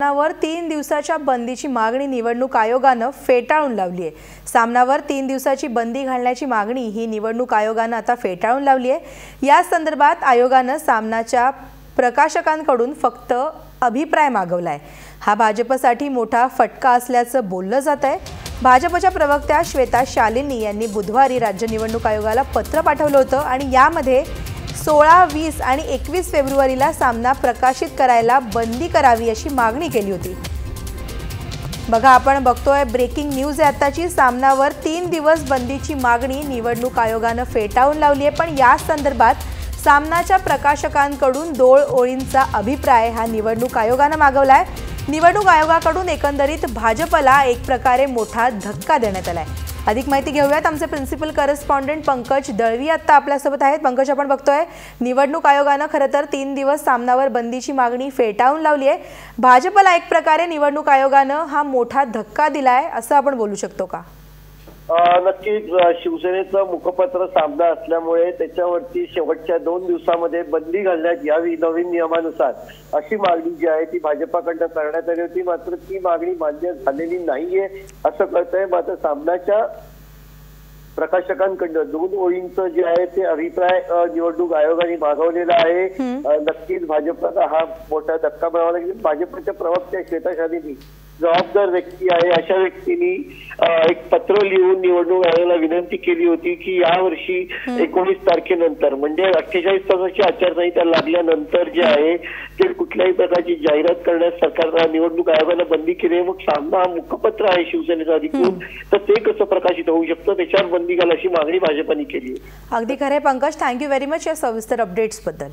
सामनावर 3 दिवसाच्या बंदीची मागणी निवडणूक आयोगाने फेटाळून लावली आहे। सामनावर 3 दिवसाची बंदी घालण्याची मागणी ही निवडणूक आयोगाने आता फेटाळून लावली आहे। या संदर्भात आयोगाने सामनाच्या प्रकाशकांकडून फक्त अभिप्राय मागवलाय। हा भाजपसाठी मोठा फटका असल्याचं बोललं जात आहे। भाजपच्या प्रवक्त्या श्वेता शालिनी यांनी बुधवारी राज्य निवडणूक आयोगाला पत्र पाठवलं होतं आणि यामध्ये 16, 20 आणि 21 फेब्रुवारीला सामना प्रकाशित करायला बंदी करावी अशी मागणी केली होती। बघा, आपण बघतोय ब्रेकिंग न्यूज आहे आताची। सामनावर 3 दिवस बंदीची मागणी निवडणूक आयोगाने फेटाळून लावली आहे, पण या संदर्भात सामनाच्या प्रकाशकांकडून 2 ओळींचा अभिप्राय हा निवडणूक आयोगाने मागवलाय। निवडणूक आयोगाकडून एकंदरीत भाजपला एक प्रकारे मोठा धक्का देण्यात आलाय। अधिक माहिती घेऊयात, आमचे प्रिन्सिपल करस्पॉन्डंट पंकज दळवी आता आपल्यासोबत आहेत। पंकज, आपण बघतोय निवडणूक आयोगाने खरं तर 3 दिवस सामनावर बंदीची मागणी फेटाळून लावली आहे। भाजपला एक प्रकारे निवडणूक आयोगाने हा मोठा धक्का दिलाय असं आपण बोलू शकतो का? नक्कीच शिवसेनेचं मुखपत्र सामना असल्यामुळे त्याच्यावरती शेवटच्या 2 दिवसामध्ये बंदी घालण्यात यावी नवीन नियमानुसार अशी मागणी जी आहे ती भाजपाकडून करण्यात आली होती। मात्र ती मागणी मान्य झालेली नाहीये असं कळतंय। मात्र सामनाच्या प्रकाशकांकडून 2 ओळींचं जे आहे ते अभिप्राय निवडणूक आयोगाने मागवलेला आहे। नक्कीच भाजपला हा मोठा धक्का मिळावा लागेल। भाजपच्या प्रवक्त्या श्वेता शालिनी जबाबदार व्यक्ती आहे, अशा व्यक्तींनी एक पत्र लिहून निवडणूक आयोगाला विनंती केली होती की यावर्षी 19 तारखेनंतर म्हणजे 48 तासाची आचारसंहिता लागल्यानंतर जे आहे ते कुठल्याही प्रकारची जाहिरात करण्यास सरकार निवडणूक आयोगाला बंदी केली आहे। मग सामना हा मुखपत्र आहे शिवसेनेचा अधिकृत, तर ते कसं प्रकाशित होऊ शकतं त्याच्यावर बंदी घाल अशी मागणी भाजपाने केली आहे। अगदी खरे पंकज, थँक्यू व्हेरी मच या सविस्तर अपडेट्स बद्दल।